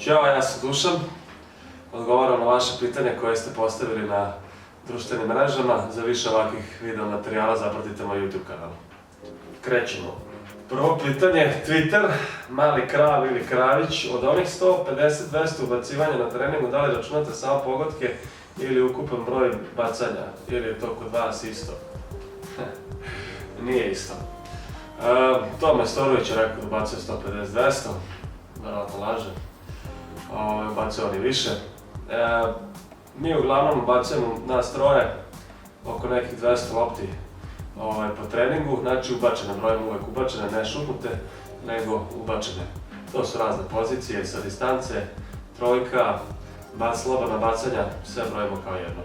Ćao, ja sam Dušan. Odgovaram na vaše pitanje koje ste postavili na društvenim mrežama. Za više ovakvih video materijala zapratite moj YouTube kanal. Krećemo. Prvo pitanje, Twitter, mali krav ili kravić. Od onih 150-200 ubacivanja na treningu, da li računate samo pogodke ili ukupan broj bacanja? Ili je to kod vas isto? Nije isto. Tome Storović je rekao da bacuje 150-200, verovatno laže. Bacuje oni više. Mi uglavnom bacujemo nas troje oko nekih 200 lopti po treningu, znači ubačene, brojimo uvek ubačene, ne šutnute, nego ubačene. To su razne pozicije, sa distance, trojka, slobodna bacanja, sve brojimo kao jedno.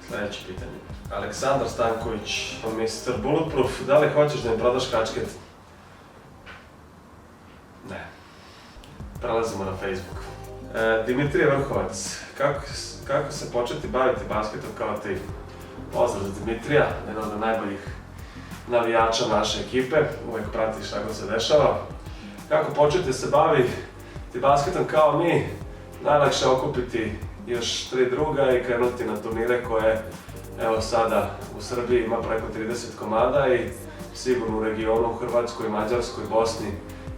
Sljedeće pitanje. Aleksandar Stanković, Mr. Bulletproof, da li hoćeš da mi prodaš kačket? Ne. Prelazimo na Facebook. Dimitrije Vrhovac, kako se početi baviti basketom kao ti? Pozdrav za Dimitrija, jedan od najboljih navijača naše ekipe, uvek prati šta god se dešava. Kako početi se baviti basketom kao mi? Najlakše je okupiti još 3 druga i krenuti na turnire koje, evo sada u Srbiji ima preko 30 komada i sigurno u regionu, u Hrvatskoj, Mađarskoj, Bosni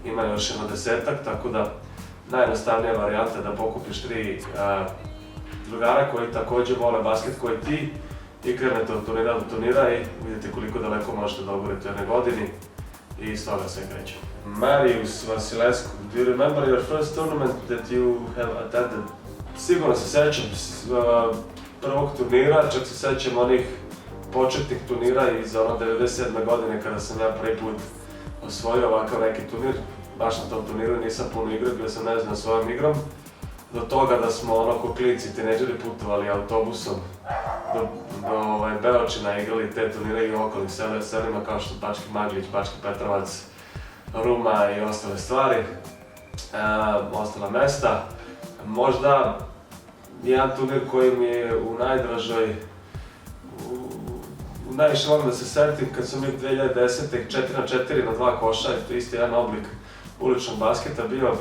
ima još jedno 10-ak, tako da najjednostavnija varijanta je da pokupiš 3 drugara koji također vole basket koji ti i krenete od turnira do turnira i vidite koliko daleko možete dogurati u jednoj godini i s toga sve kreće. Marius Vasilescu, do you remember your first tournament that you have attended? Sigurno se sećam prvog turnira, čak se sećam onih početnih turnira iz ono 97. godine kada sam ja prvi put osvojio ovakav neki turnir. Baš na tom turniru nisam puno igrao, bio sam nezadovoljan svojom igrom. Do toga da smo ko klinci, tinejdžeri putovali autobusom do Beočina, igrali te turnire i u okolnim selima kao što Bački Maglić, Bački Petrovac, Ruma i ostale stvari, ostala mesta. Možda jedan turnir koji mi je u najdražoj, najviše volim da se setim kad sam bio 2010. 4x4 na 2 koša, to je isti jedan oblik uličnog basketa, bio je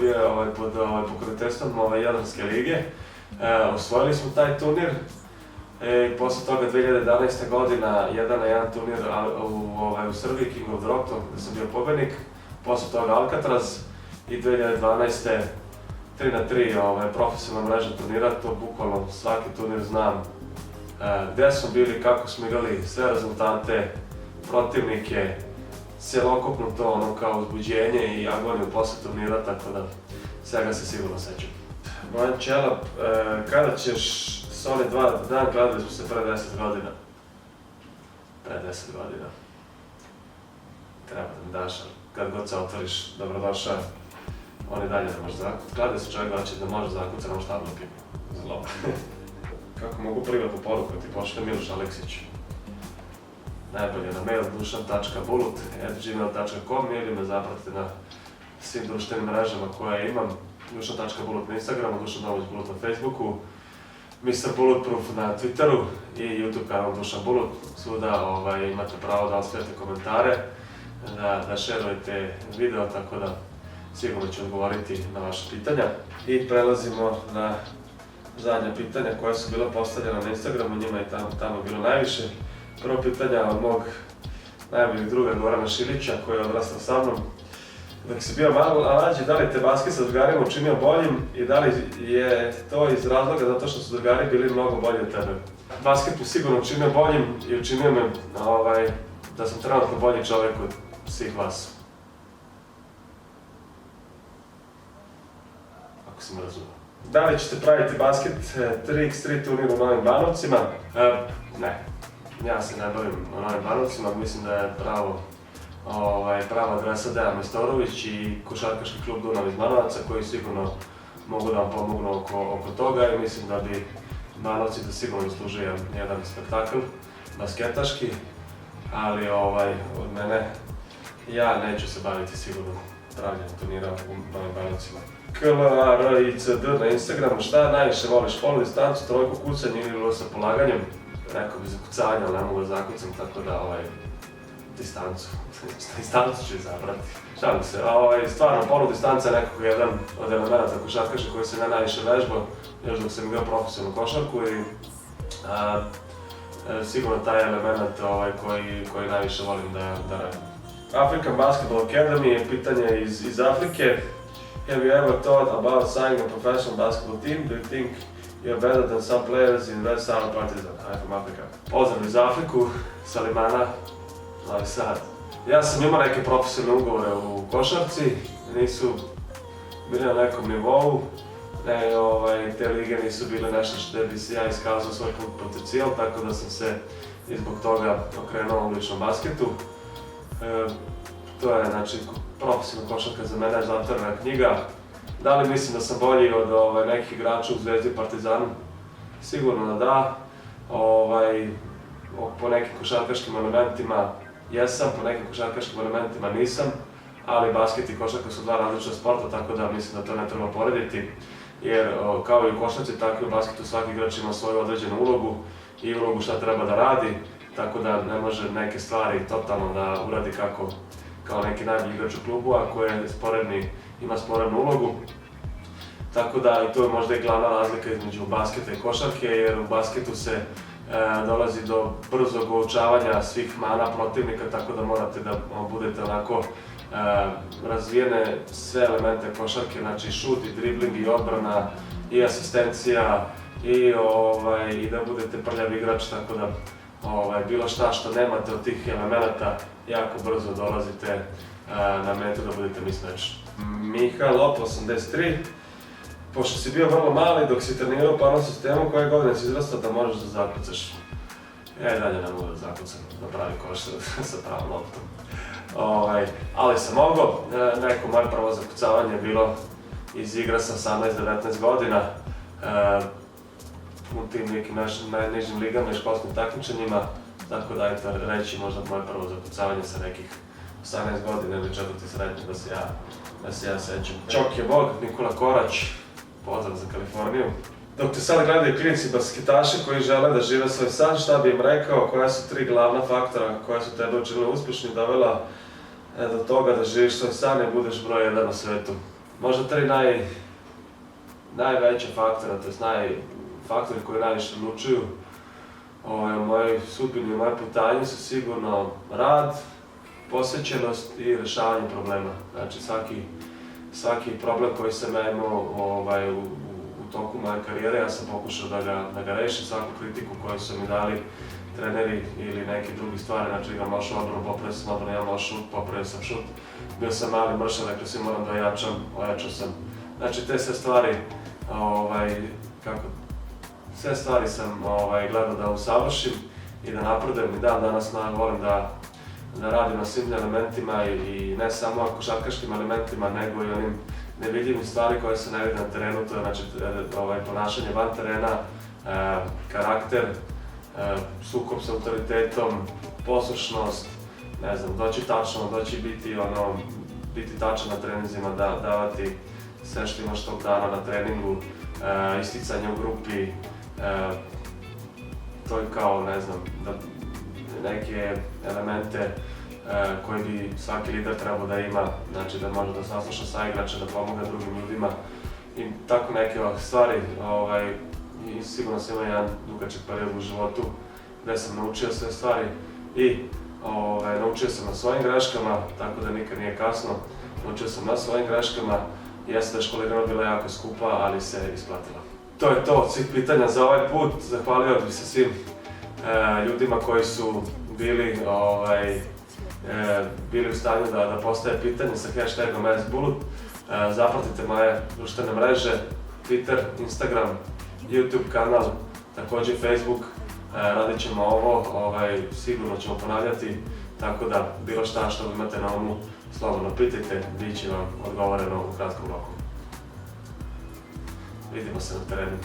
pod pokroviteljstvom Jadranske lige. Osvojili smo taj turnir i posle toga 2011. godina 1-1 turnir u Srbiji, King of the Rock, gde sam bio pobednik. Posle toga Alcatraz i 2012. 3x3 profesionalna mreža turnira, to bukvalno svaki turnir znam gde smo bili, kako smo igrali, sve rezultate, protivnike, celokupno to kao uzbuđenje i agoniju posle turnira, tako da svega se sigurno sećam. Bojan Čelap, kada ćeš Sony 2 dan, gledali smo se pre 10 godina. Pre 10 godina. Treba da mi daš, kad god se otvoriš, dobrodošao. On i dalje ne može zakucati. Gledali se čovjek da može zakucati, samo štabno pivo. Zlo. Kako mogu privatnu poruku da ti pošle Miloš Aleksić? Najbolje na mail dušan.bulut@gmail.com ili me zapratite na svim društvenim mrežama koje imam. Dušan.bulut na Instagramu, Dušan Domović Bulut na Facebooku, Mr. Bulletproof na Twitteru i YouTube kanal Dušan Bulut. Svuda imate pravo da ostavljate komentare, da šerujete video, tako da sigurno ću odgovoriti na vaše pitanja. I prelazimo na zadnja pitanja koja su bila postavljena na Instagramu, njima je tamo bilo najviše. Prvo pitanja od mog najboljeg druga Gorana Šilića koji je odrastao sa mnom. Dok si bio mlađi, da li te basket sa drugarima učinio boljim i da li je to iz razloga zato što su drugari bili mnogo bolji od tebe? Basket mi sigurno učinio boljim i učinio me da sam trenutno bolji čovjek od svih vas. Ako si me razumio. Da li ćete praviti basket 3x3 turnir u Novim Banovcima? Ne. Ja se ne bavim o Novim Banovcima, mislim da je prava adresa Dejan Mestorović i košarkaški klub Dunav iz Banovaca koji sigurno mogu da vam pomognu oko toga i mislim da bi Banovci da sigurno služe jedan spektakl basketaški, ali od mene ja neću se baviti sigurno pravljenjem turnira u Novim Banovcima. KLARICD na Instagramu, šta najviše voliš, polu distancu, trojku, kucanje ili sa polaganjem? Rekao bi za kucanje, ali ne mogu da zakucam, tako da distancu. Distancu ću izabrati. Šalim se. Stvarno, poludistanca je nekako jedan od elementa košarkaša koji se najviše vežbao, još dok sam igrao profesionalnu košarku i sigurno taj element koji najviše volim da radim. African Basketball Academy je pitanje iz Afrike. Have you ever thought about signing a professional basketball team? Do you think you're better than some players in Red Star Partizan? I'm from Africa. Pozdrav iz Afriku, Salimana, Novi Sad. Ja sam imao neke profesionalne ugovore u košarci, nisu bili na nekom nivou. Te lige nisu bile nešto što bi se ja iskazao svoj potencijal, tako da sam se i zbog toga okrenuo uličnom basketu. To je profesionalna košarka za mene, zatvorena knjiga. Da li mislim da sam bolji od nekih igrača u Zvezdi i Partizanu? Sigurno da da. Po nekim košarkaškim elementima jesam, po nekim košarkaškim elementima nisam, ali basket i košarka su dva različita sporta, tako da mislim da to ne treba porediti. Jer kao i u košarci, tako i u basketu svaki igrač ima svoju određenu ulogu i ulogu šta treba da radi, tako da ne može neke stvari totalno da uradi kao neki najbolji igrač u klubu, ako je ima sporednu ulogu. Tako da i to je možda i glavna razlika između basketa i košarke, jer u basketu se dolazi do brzog uočavanja svih mana protivnika, tako da morate da budete onako razvijene sve elemente košarke, znači šut i dribling i odbrana i asistencija i da budete prljav igrač, tako da bilo šta što nemate od tih elemenata jako brzo dolazite na metu da budete mismatch. Miha Lop, 83. Pošto si bio vrlo mali dok si trenirao u parnom sistemu, koje godine si izrastao da možeš da zakucaš? Ja i dalje ne mogu da zakucam na pravi koš sa pravom loptom. Ali sam mogao, neko moje prvo zakucavanje je bilo iz igra sa 18-19 godina u tim nekim najnižim ligama i školskim takmičenjima, tako da eto reći možda moje prvo zakucavanje sa nekih 18 godina ili četvrti srednji da se ja sećam. Čok je Bog, Nikola Korać, pozdrav za Kaliforniju. Dok te sad gledaju klinici basketaši koji žele da žive svoj san, šta bi im rekao, koja su 3 glavna faktora koja su tebe učinile uspješni, dovela do toga da živiš svoj san i budeš broj 1 na svetu? Možda 3 najveće faktora, tj. faktori koji najviše odlučuju o mojoj sudbini i mojoj putanji su sigurno rad, posvećenost i rešavanje problema. Znači svaki problem koji sam imao u toku moje karijere, ja sam pokušao da ga rešim, svaku kritiku koju su mi dali treneri ili neke druge stvari, znači imam lošu odbranu, popravio sam odbranu, imam loš šut, popravio sam šut, bio sam mali mršav, rekao sam moram da ojačao sam. Znači te sve stvari, sve stvari sam gledao da usavršim i da napredujem i danas volim da radim na svim elementima i ne samo košarkaškim elementima, nego i onim nevidljivim stvari koje se ne vide na terenu, to je znači ponašanje van terena, karakter, sukob sa autoritetom, poslušnost, ne znam, doći tačno, biti tačan na treninzima, davati sve što imaš tog dana na treningu, isticanje u grupi, to je kao, ne znam, neke elemente koje bi svaki lider trebao da ima, znači da može da sasluša saigrača, da pomogne drugim ljudima i tako neke stvari. I sigurno sam imao jedan dugačak period u životu gde sam naučio sve stvari i naučio sam na svojim greškama, tako da nikad nije kasno. Naučio sam na svojim greškama i jeste da je školirana bila jako skupa, ali se isplatila. To je to od svih pitanja za ovaj put. Zahvalio bih se svim ljudima koji su bili u stanju da postave pitanje sa hashtagom #AskBulut. Zapratite moje društvene mreže, Twitter, Instagram, YouTube kanal, također Facebook. Radit ćemo ovo, sigurno ćemo ponavljati, tako da bilo šta što imate na umu, slobodno pitajte, bit će vam odgovoreno u kratkom roku. Vidimo se na terenu.